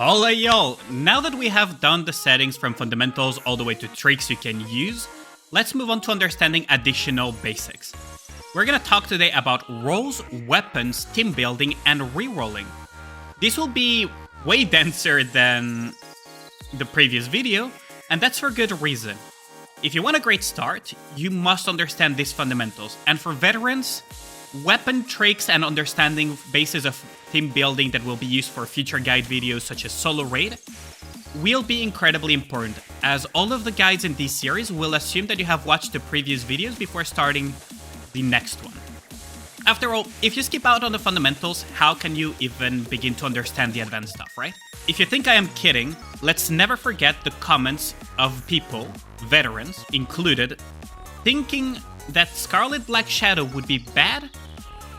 Hola y'all! Now that we have done the settings from fundamentals all the way to tricks you can use, let's move on to understanding additional basics. We're gonna talk today about roles, weapons, team building, and rerolling. This will be way denser than the previous video, and that's for good reason. If you want a great start, you must understand these fundamentals, and for veterans, weapon tricks and understanding bases of team building that will be used for future guide videos such as solo raid will be incredibly important, as all of the guides in this series will assume that you have watched the previous videos before starting the next one. After all, if you skip out on the fundamentals, how can you even begin to understand the advanced stuff, right? If you think I am kidding, let's never forget the comments of people, veterans included, thinking that Scarlet Black Shadow would be bad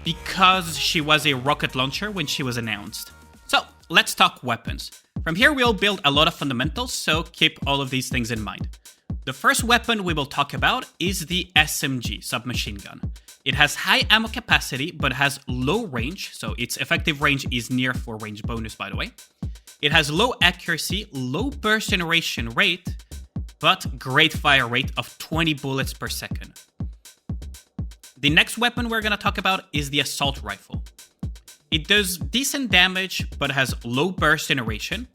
because she was a rocket launcher when she was announced. So, let's talk weapons. From here we'll build a lot of fundamentals, so keep all of these things in mind. The first weapon we will talk about is the SMG, submachine gun. It has high ammo capacity, but has low range, so its effective range is near for range bonus, by the way. It has low accuracy, low burst generation rate, but great fire rate of 20 bullets per second. The next weapon we're going to talk about is the assault rifle. It does decent damage, but has low burst generation.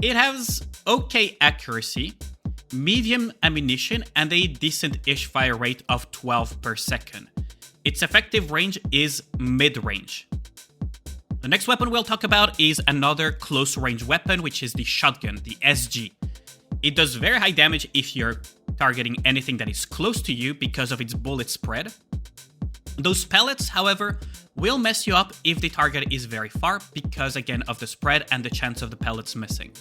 It has okay accuracy, medium ammunition, and a decent-ish fire rate of 12 per second. Its effective range is mid-range. The next weapon we'll talk about is another close-range weapon, which is the shotgun, the SG. It does very high damage if you're targeting anything that is close to you because of its bullet spread. Those pellets, however, will mess you up if the target is very far because, again, of the spread and the chance of the pellets missing.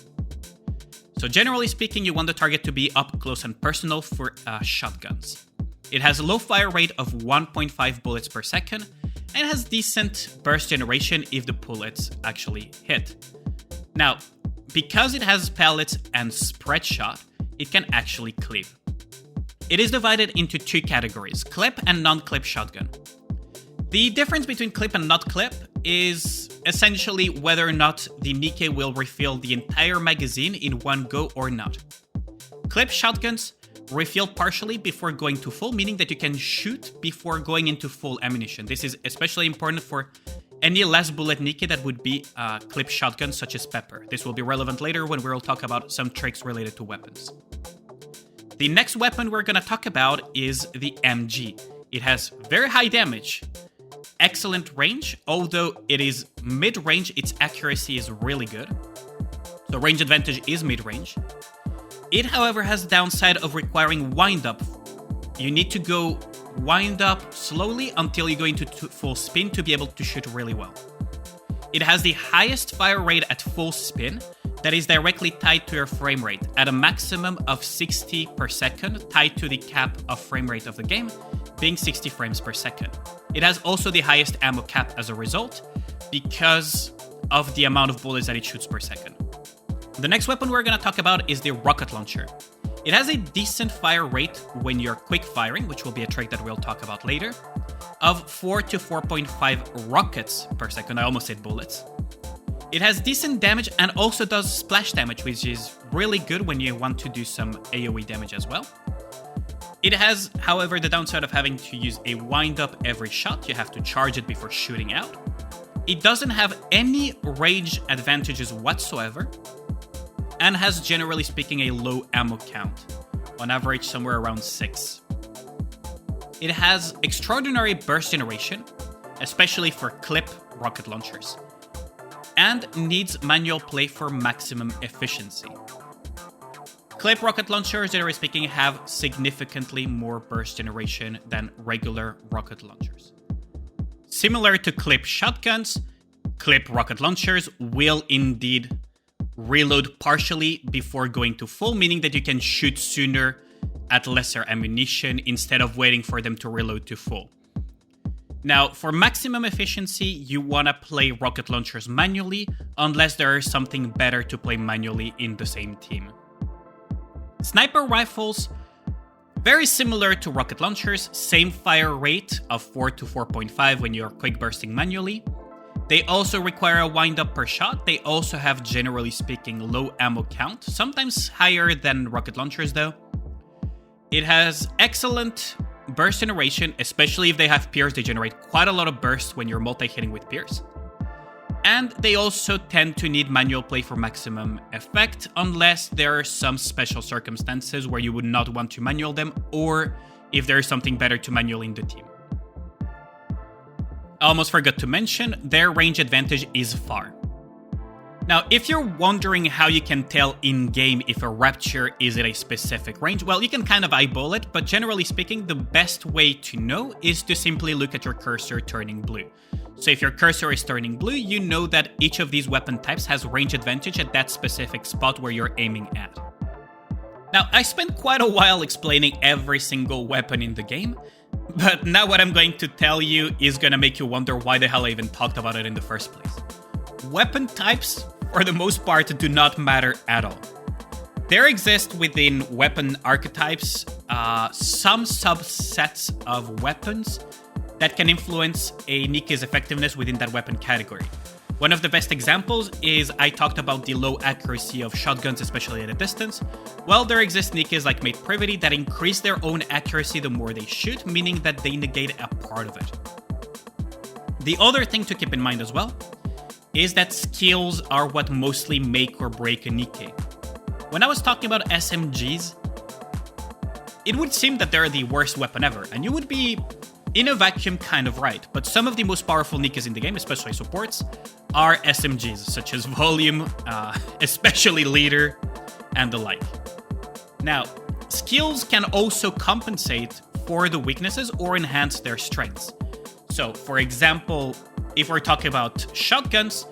So generally speaking, you want the target to be up close and personal for shotguns. It has a low fire rate of 1.5 bullets per second and has decent burst generation if the bullets actually hit. Now, because it has pellets and spread shot, it can actually clip. It is divided into two categories, clip and non-clip shotgun. The difference between clip and not clip is essentially whether or not the Nikke will refill the entire magazine in one go or not. Clip shotguns refill partially before going to full, meaning that you can shoot before going into full ammunition. This is especially important for any less bullet Nikke that would be clip shotguns such as Pepper. This will be relevant later when we will talk about some tricks related to weapons. The next weapon we're going to talk about is the MG. It has very high damage, excellent range, although it is mid-range, its accuracy is really good. So range advantage is mid-range. It, however, has the downside of requiring wind-up. You need to go wind up slowly until you go into full spin to be able to shoot really well. It has the highest fire rate at full spin, that is directly tied to your frame rate at a maximum of 60 per second, tied to the cap of frame rate of the game, being 60 frames per second. It has also the highest ammo cap as a result, because of the amount of bullets that it shoots per second. The next weapon we're going to talk about is the rocket launcher. It has a decent fire rate when you're quick firing, which will be a trick that we'll talk about later, of 4 to 4.5 rockets per second. I almost said bullets. It has decent damage and also does splash damage, which is really good when you want to do some AoE damage as well. It has, however, the downside of having to use a wind-up every shot. You have to charge it before shooting out. It doesn't have any range advantages whatsoever, and has, generally speaking, a low ammo count, on average somewhere around 6. It has extraordinary burst generation, especially for clip rocket launchers, and needs manual play for maximum efficiency. Clip rocket launchers, generally speaking, have significantly more burst generation than regular rocket launchers. Similar to clip shotguns, clip rocket launchers will indeed reload partially before going to full, meaning that you can shoot sooner at lesser ammunition instead of waiting for them to reload to full. Now, for maximum efficiency, you want to play rocket launchers manually, unless there is something better to play manually in the same team. Sniper rifles, very similar to rocket launchers, same fire rate of 4 to 4.5 when you're quick bursting manually. They also require a wind-up per shot. They also have, generally speaking, low ammo count, sometimes higher than rocket launchers though. It has excellent burst generation, especially if they have peers. They generate quite a lot of bursts when you're multi-hitting with peers. And they also tend to need manual play for maximum effect, unless there are some special circumstances where you would not want to manual them, or if there is something better to manual in the team. I almost forgot to mention, their range advantage is far. Now, if you're wondering how you can tell in-game if a Rapture is at a specific range, well, you can kind of eyeball it, but generally speaking, the best way to know is to simply look at your cursor turning blue. So if your cursor is turning blue, you know that each of these weapon types has range advantage at that specific spot where you're aiming at. Now, I spent quite a while explaining every single weapon in the game, but now what I'm going to tell you is gonna make you wonder why the hell I even talked about it in the first place. Weapon types, for the most part, do not matter at all. There exist within weapon archetypes some subsets of weapons that can influence a Nikke's effectiveness within that weapon category. One of the best examples is I talked about the low accuracy of shotguns, especially at a distance. Well, there exist Nikkes like Mate Privity that increase their own accuracy the more they shoot, meaning that they negate a part of it. The other thing to keep in mind as well is that skills are what mostly make or break a Nikke. When I was talking about SMGs, it would seem that they're the worst weapon ever, and you would be, in a vacuum, kind of right. But some of the most powerful Nikkes in the game, especially supports, are SMGs, such as Volume, especially Leader, and the like. Now, skills can also compensate for the weaknesses or enhance their strengths. So, for example, if we're talking about shotguns,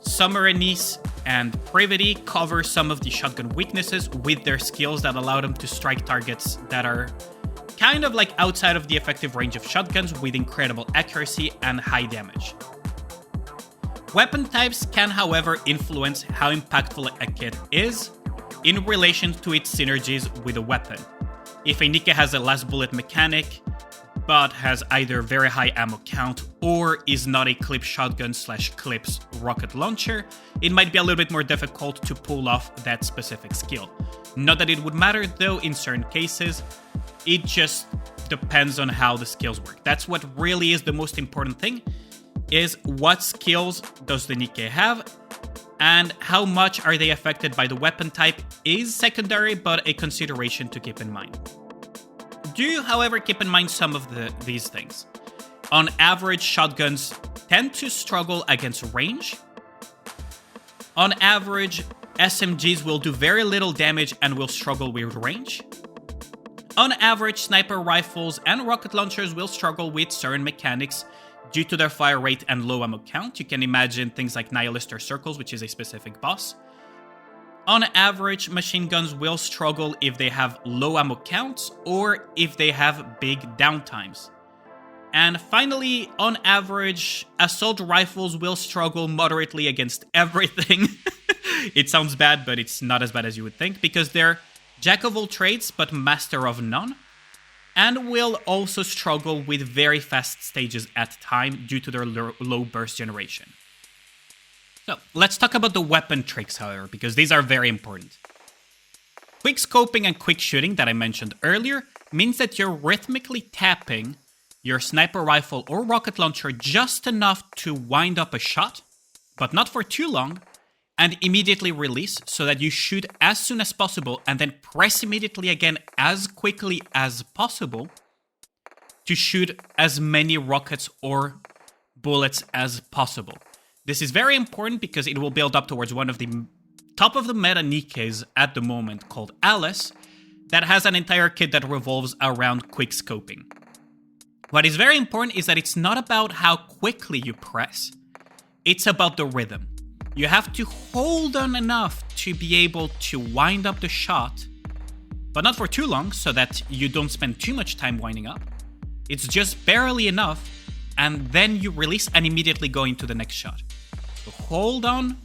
Summerinis and Privity cover some of the shotgun weaknesses with their skills that allow them to strike targets that are kind of like outside of the effective range of shotguns with incredible accuracy and high damage. Weapon types can, however, influence how impactful a kit is in relation to its synergies with a weapon. If a Nikke has a last bullet mechanic, but has either very high ammo count or is not a clip shotgun / clips rocket launcher, it might be a little bit more difficult to pull off that specific skill. Not that it would matter though in certain cases, it just depends on how the skills work. That's what really is the most important thing, is what skills does the Nikke have and how much are they affected by the weapon type is secondary, but a consideration to keep in mind. Do, however, keep in mind some of these things. On average, shotguns tend to struggle against range. On average, SMGs will do very little damage and will struggle with range. On average, sniper rifles and rocket launchers will struggle with certain mechanics due to their fire rate and low ammo count. You can imagine things like Nihilist or Circles, which is a specific boss. On average, machine guns will struggle if they have low ammo counts or if they have big downtimes. And finally, on average, assault rifles will struggle moderately against everything. It sounds bad, but it's not as bad as you would think, because they're jack of all trades but master of none, and will also struggle with very fast stages at time due to their low burst generation. So, let's talk about the weapon tricks, however, because these are very important. Quick scoping and quick shooting that I mentioned earlier means that you're rhythmically tapping your sniper rifle or rocket launcher just enough to wind up a shot, but not for too long, and immediately release so that you shoot as soon as possible and then press immediately again as quickly as possible to shoot as many rockets or bullets as possible. This is very important because it will build up towards one of the top of the meta Nikkes at the moment called Alice that has an entire kit that revolves around quick scoping. What is very important is that it's not about how quickly you press, it's about the rhythm. You have to hold on enough to be able to wind up the shot, but not for too long so that you don't spend too much time winding up. It's just barely enough, and then you release and immediately go into the next shot. So hold on,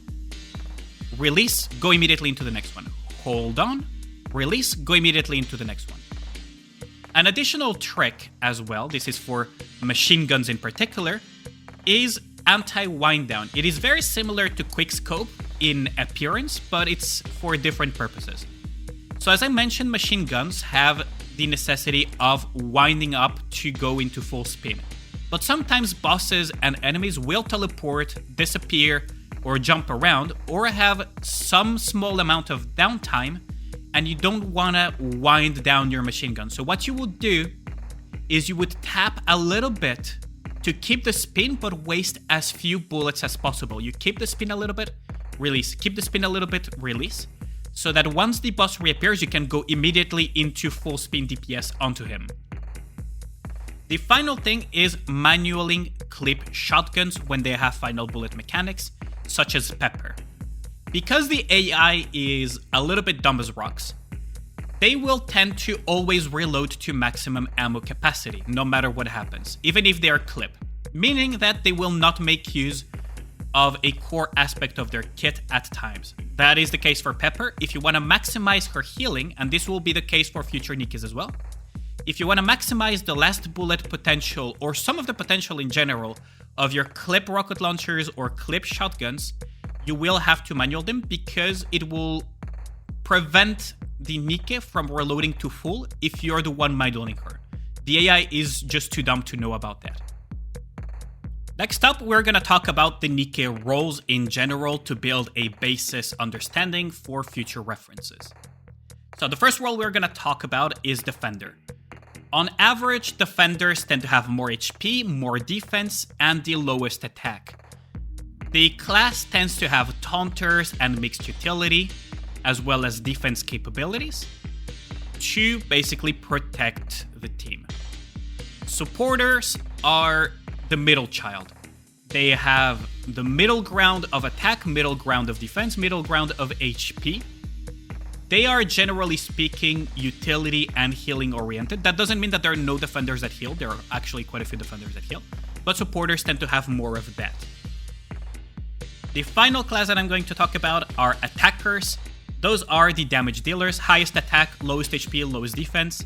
release, go immediately into the next one. Hold on, release, go immediately into the next one. An additional trick as well, this is for machine guns in particular, is anti-wind down. It is very similar to quickscope in appearance, but it's for different purposes. So as I mentioned, machine guns have the necessity of winding up to go into full spin. But sometimes bosses and enemies will teleport, disappear, or jump around, or have some small amount of downtime, and you don't want to wind down your machine gun. So what you would do is you would tap a little bit to keep the spin, but waste as few bullets as possible. You keep the spin a little bit, release. Keep the spin a little bit, release. So that once the boss reappears, you can go immediately into full spin DPS onto him. The final thing is manually clip shotguns when they have final bullet mechanics, such as Pepper. Because the AI is a little bit dumb as rocks, they will tend to always reload to maximum ammo capacity, no matter what happens, even if they are clipped, meaning that they will not make use of a core aspect of their kit at times. That is the case for Pepper. If you want to maximize her healing, and this will be the case for future Nikkes as well, if you want to maximize the last bullet potential, or some of the potential in general, of your clip rocket launchers or clip shotguns, you will have to manual them because it will prevent the Nikke from reloading to full if you're the one manualing her. The AI is just too dumb to know about that. Next up, we're going to talk about the Nikke roles in general to build a basis understanding for future references. So the first role we're going to talk about is Defender. On average, defenders tend to have more HP, more defense, and the lowest attack. The class tends to have taunters and mixed utility, as well as defense capabilities, to basically protect the team. Supporters are the middle child. They have the middle ground of attack, middle ground of defense, middle ground of HP. They are, generally speaking, utility and healing oriented. That doesn't mean that there are no defenders that heal. There are actually quite a few defenders that heal, but supporters tend to have more of that. The final class that I'm going to talk about are attackers. Those are the damage dealers, highest attack, lowest HP, lowest defense.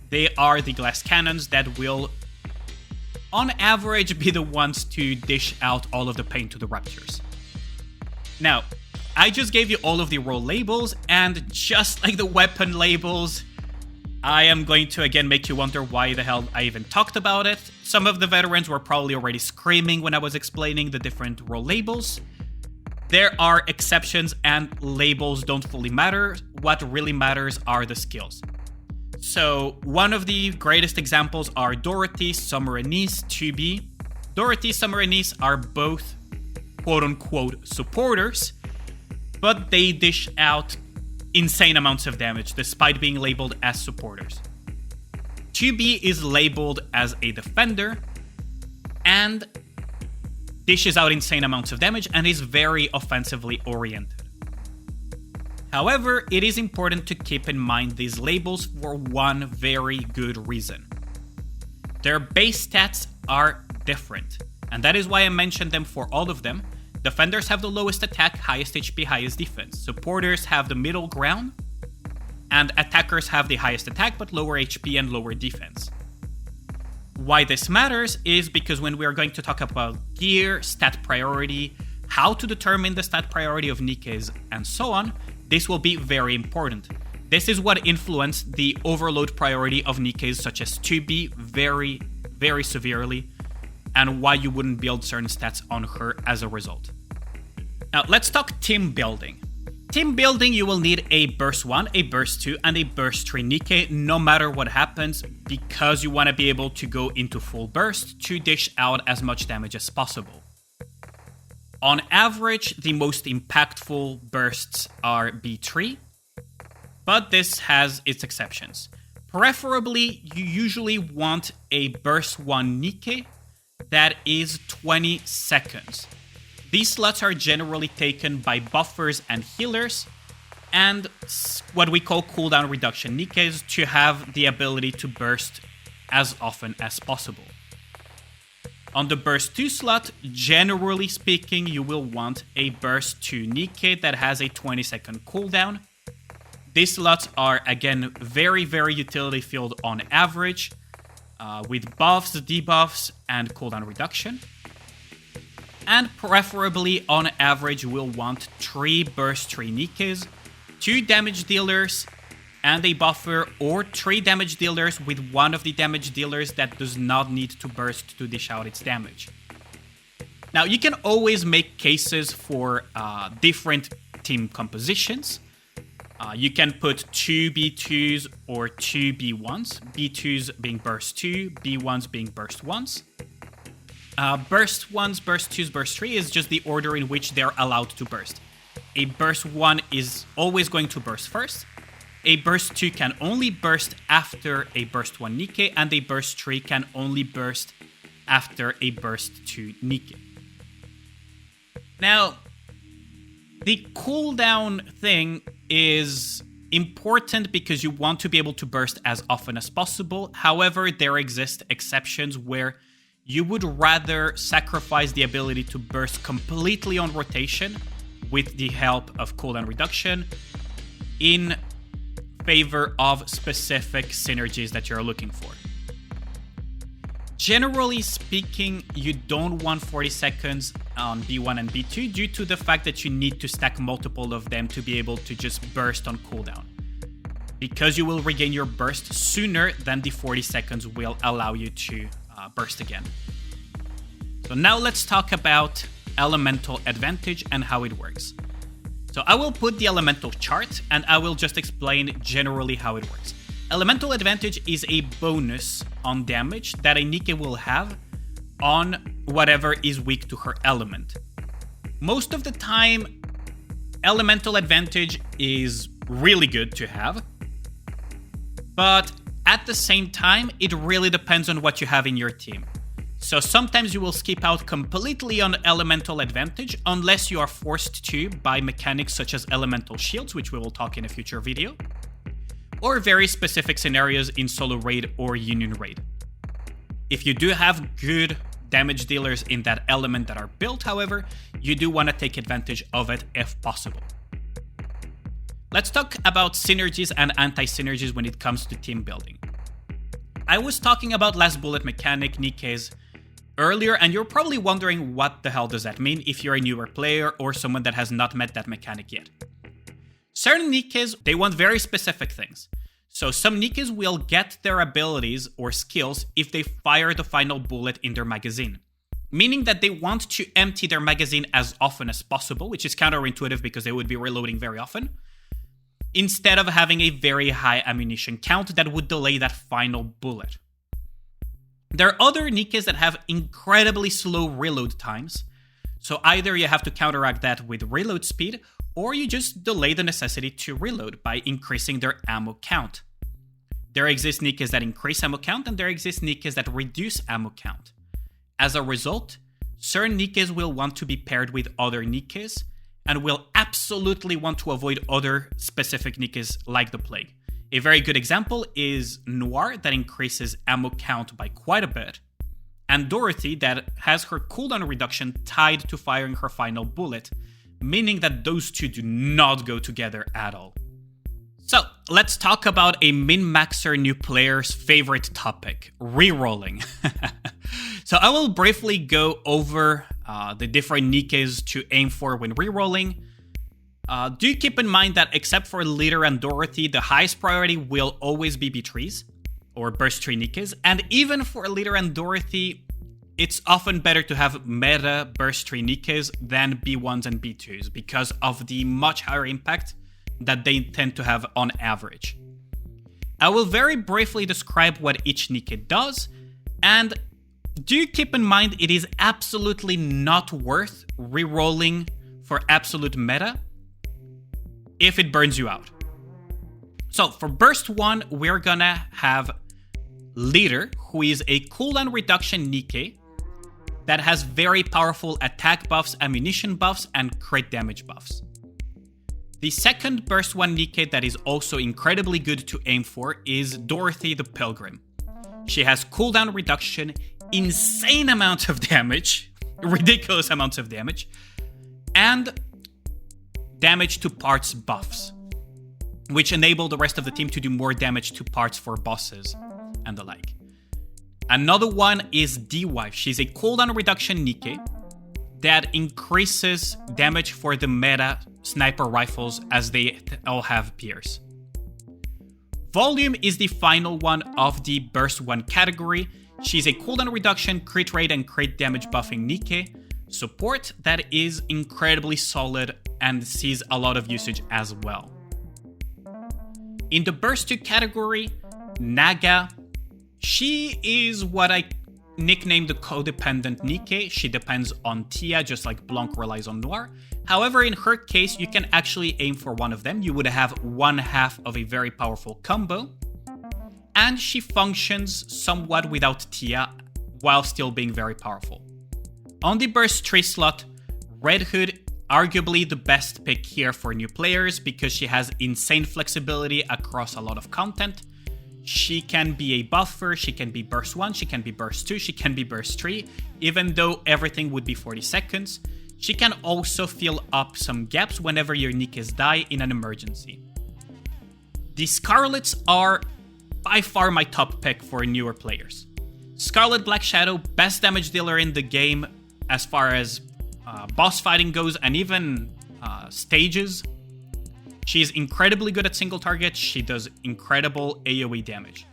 They are the glass cannons that will, on average, be the ones to dish out all of the pain to the raptors. Now, I just gave you all of the role labels, and just like the weapon labels, I am going to again make you wonder why the hell I even talked about it. Some of the veterans were probably already screaming when I was explaining the different role labels. There are exceptions, and labels don't fully matter. What really matters are the skills. So one of the greatest examples are Dorothy, Summer Anise, 2B. Dorothy, Summer Anise are both quote-unquote supporters, but they dish out insane amounts of damage despite being labeled as supporters. 2B is labeled as a defender and dishes out insane amounts of damage and is very offensively oriented. However, it is important to keep in mind these labels for one very good reason. Their base stats are different, and that is why I mentioned them for all of them. Defenders have the lowest attack, highest HP, highest defense. Supporters have the middle ground, and attackers have the highest attack but lower HP and lower defense. Why this matters is because when we are going to talk about gear, stat priority, how to determine the stat priority of Nikkes, and so on, this will be very important. This is what influenced the overload priority of Nikkes such as 2B very, very severely, and why you wouldn't build certain stats on her as a result. Now, let's talk team building. Team building, you will need a burst 1, a burst 2, and a burst 3 Nikke no matter what happens, because you want to be able to go into full burst to dish out as much damage as possible. On average, the most impactful bursts are B3, but this has its exceptions. Preferably, you usually want a burst 1 Nikke that is 20 seconds. These slots are generally taken by buffers and healers, and what we call cooldown reduction Nikkes to have the ability to burst as often as possible. On the burst 2 slot, generally speaking, you will want a burst 2 Nikke that has a 20-second cooldown. These slots are, again, very, very utility filled on average, with buffs, debuffs, and cooldown reduction. And preferably, on average, we'll want 3 burst 3 Nikkes, 2 damage dealers, and a buffer, or 3 damage dealers with one of the damage dealers that does not need to burst to dish out its damage. Now, you can always make cases for different team compositions. You can put 2 B2s or 2 B1s, B2s being burst 2, B1s being burst 1s. Burst 1s, burst 2s, burst 3 is just the order in which they're allowed to burst. A burst 1 is always going to burst first. A burst 2 can only burst after a burst 1 Nikke, and a burst 3 can only burst after a burst 2 Nikke. Now, the cooldown thing is important because you want to be able to burst as often as possible. However, there exist exceptions where you would rather sacrifice the ability to burst completely on rotation with the help of cooldown reduction in favor of specific synergies that you're looking for. Generally speaking, you don't want 40 seconds on B1 and B2 due to the fact that you need to stack multiple of them to be able to just burst on cooldown, because you will regain your burst sooner than the 40 seconds will allow you to burst again. So now let's talk about elemental advantage and how it works. So I will put the elemental chart and I will just explain generally how it works. Elemental advantage is a bonus on damage that a Nikke will have on whatever is weak to her element. Most of the time, elemental advantage is really good to have, but at the same time, it really depends on what you have in your team. So sometimes you will skip out completely on elemental advantage unless you are forced to by mechanics such as elemental shields, which we will talk in a future video, or very specific scenarios in solo raid or union raid. If you do have good damage dealers in that element that are built, however, you do want to take advantage of it if possible. Let's talk about synergies and anti-synergies when it comes to team building. I was talking about last bullet mechanic, Nikkes, earlier, and you're probably wondering what the hell does that mean if you're a newer player or someone that has not met that mechanic yet. Certain Nikkes, they want very specific things. So some Nikkes will get their abilities or skills if they fire the final bullet in their magazine, meaning that they want to empty their magazine as often as possible, which is counterintuitive because they would be reloading very often, instead of having a very high ammunition count that would delay that final bullet. There are other Nikkes that have incredibly slow reload times, so either you have to counteract that with reload speed, or you just delay the necessity to reload by increasing their ammo count. There exist Nikkes that increase ammo count, and there exist Nikkes that reduce ammo count. As a result, certain Nikkes will want to be paired with other Nikkes, and will absolutely want to avoid other specific Nikkes like the plague. A very good example is Noir, that increases ammo count by quite a bit, and Dorothy, that has her cooldown reduction tied to firing her final bullet, meaning that those two do not go together at all. So, let's talk about a min-maxer new player's favorite topic, rerolling. So I will briefly go over the different Nikkes to aim for when rerolling. Do keep in mind that except for Leader and Dorothy, the highest priority will always be B3s, or Burst 3 Nikkes, and even for Leader and Dorothy, it's often better to have meta Burst 3 Nikkes than B1s and B2s because of the much higher impact that they tend to have on average. I will very briefly describe what each Nikke does, and do keep in mind it is absolutely not worth rerolling for absolute meta if it burns you out. So for Burst 1, we're gonna have Leader, who is a cooldown reduction Nikke that has very powerful attack buffs, ammunition buffs, and crit damage buffs. The second Burst 1 Nikke that is also incredibly good to aim for is Dorothy the Pilgrim. She has cooldown reduction, insane amounts of damage, ridiculous amounts of damage, and damage to parts buffs, which enable the rest of the team to do more damage to parts for bosses and the like. Another one is D-Wife. She's a cooldown reduction Nikke that increases damage for the meta sniper rifles as they all have pierce. Volume is the final one of the Burst 1 category. She's a cooldown reduction, crit rate, and crit damage buffing Nikke support that is incredibly solid and sees a lot of usage as well. In the Burst 2 category, Naga, she is what I nicknamed the codependent Nikke. She depends on Tia, just like Blanc relies on Noir. However, in her case, you can actually aim for one of them. You would have one half of a very powerful combo. And she functions somewhat without Tia, while still being very powerful. On the Burst 3 slot, Red Hood, arguably the best pick here for new players because she has insane flexibility across a lot of content. She can be a buffer, she can be Burst 1, she can be Burst 2, she can be Burst 3, even though everything would be 40 seconds. She can also fill up some gaps whenever your Nikkes die in an emergency. The Scarlets are by far my top pick for newer players. Scarlet Black Shadow, best damage dealer in the game as far as boss fighting goes and even stages. She's incredibly good at single targets. She does incredible AoE damage.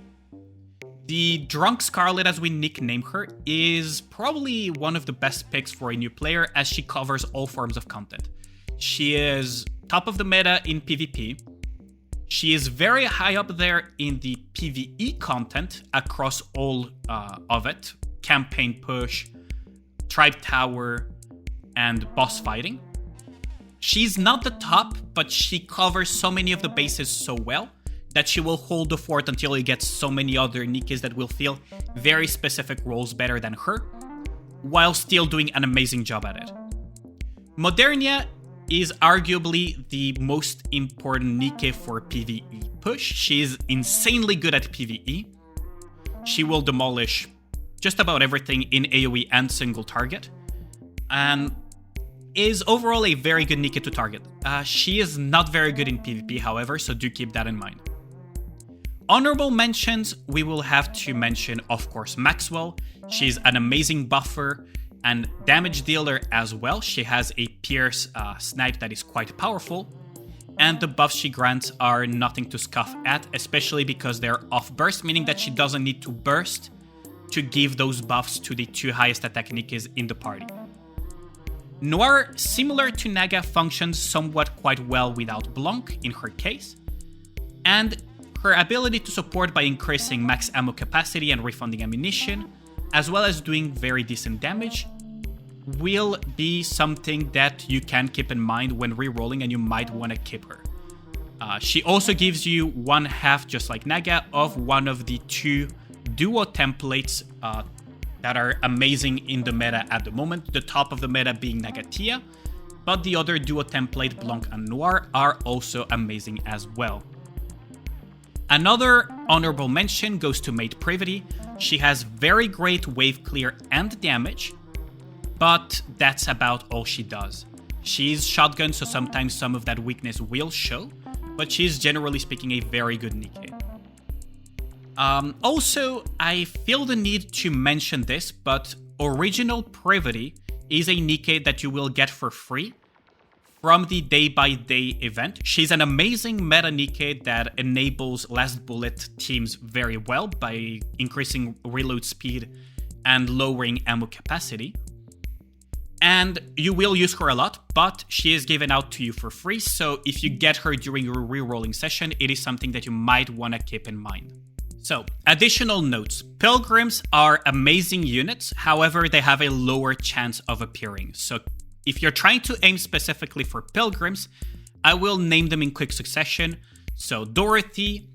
The Drunk Scarlet, as we nickname her, is probably one of the best picks for a new player as she covers all forms of content. She is top of the meta in PvP. She is very high up there in the PvE content across all of it. Campaign push, Tribe Tower, and boss fighting. She's not the top, but she covers so many of the bases so well that she will hold the fort until you get so many other Nikkes that will feel very specific roles better than her, while still doing an amazing job at it. Modernia is arguably the most important Nikke for PvE push. She is insanely good at PvE. She will demolish just about everything in AoE and single target, and is overall a very good Nikke to target. She is not very good in PvP, however, so do keep that in mind. Honorable mentions, we will have to mention, of course, Maxwell. She's an amazing buffer and damage dealer as well. She has a Pierce snipe that is quite powerful, and the buffs she grants are nothing to scoff at, especially because they're off burst, meaning that she doesn't need to burst to give those buffs to the two highest attack Nikkes in the party. Noir, similar to Naga, functions somewhat quite well without Blanc in her case, and her ability to support by increasing max ammo capacity and refunding ammunition, as well as doing very decent damage, will be something that you can keep in mind when rerolling, and you might want to keep her. She also gives you one half, just like Naga, of one of the two duo templates that are amazing in the meta at the moment, the top of the meta being Nagatia, but the other duo template, Blanc and Noir, are also amazing as well. Another honorable mention goes to Maid Privity. She has very great wave clear and damage, but that's about all she does. She's shotgun, so sometimes some of that weakness will show, but she's generally speaking a very good Nikke. Also, I feel the need to mention this, but Original Privity is a Nikke that you will get for free from the Day by Day event. She's an amazing meta Nikke that enables last bullet teams very well by increasing reload speed and lowering ammo capacity. And you will use her a lot, but she is given out to you for free, so if you get her during your rerolling session, it is something that you might want to keep in mind. So, additional notes. Pilgrims are amazing units, however, they have a lower chance of appearing. So, if you're trying to aim specifically for Pilgrims, I will name them in quick succession. So, Dorothy,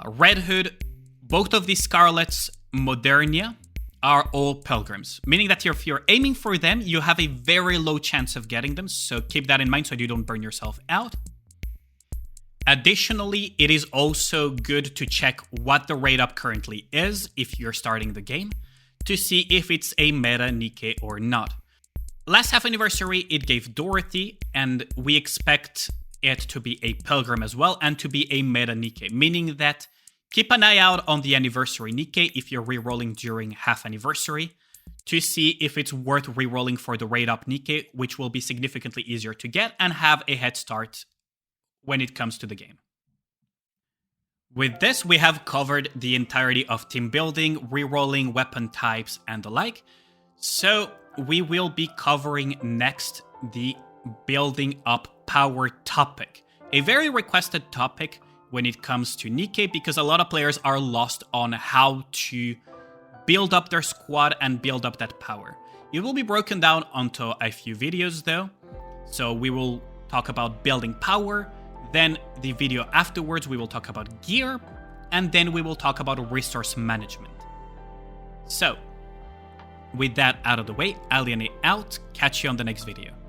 Red Hood, both of these Scarlets, Modernia, are all Pilgrims. Meaning that if you're aiming for them, you have a very low chance of getting them, so keep that in mind so you don't burn yourself out. Additionally, it is also good to check what the rate up currently is if you're starting the game, to see if it's a meta Nikke or not. Last half anniversary, it gave Dorothy, and we expect it to be a Pilgrim as well, and to be a meta Nikke, meaning that keep an eye out on the anniversary Nikke if you're rerolling during half anniversary, to see if it's worth rerolling for the raid up Nikke, which will be significantly easier to get and have a head start when it comes to the game. With this, we have covered the entirety of team building, rerolling, weapon types, and the like. So we will be covering next the building up power topic. A very requested topic when it comes to Nikke, because a lot of players are lost on how to build up their squad and build up that power. It will be broken down onto a few videos though. So we will talk about building power, then the video afterwards we will talk about gear, and then we will talk about resource management. So, with that out of the way, Allyane out. Catch you on the next video.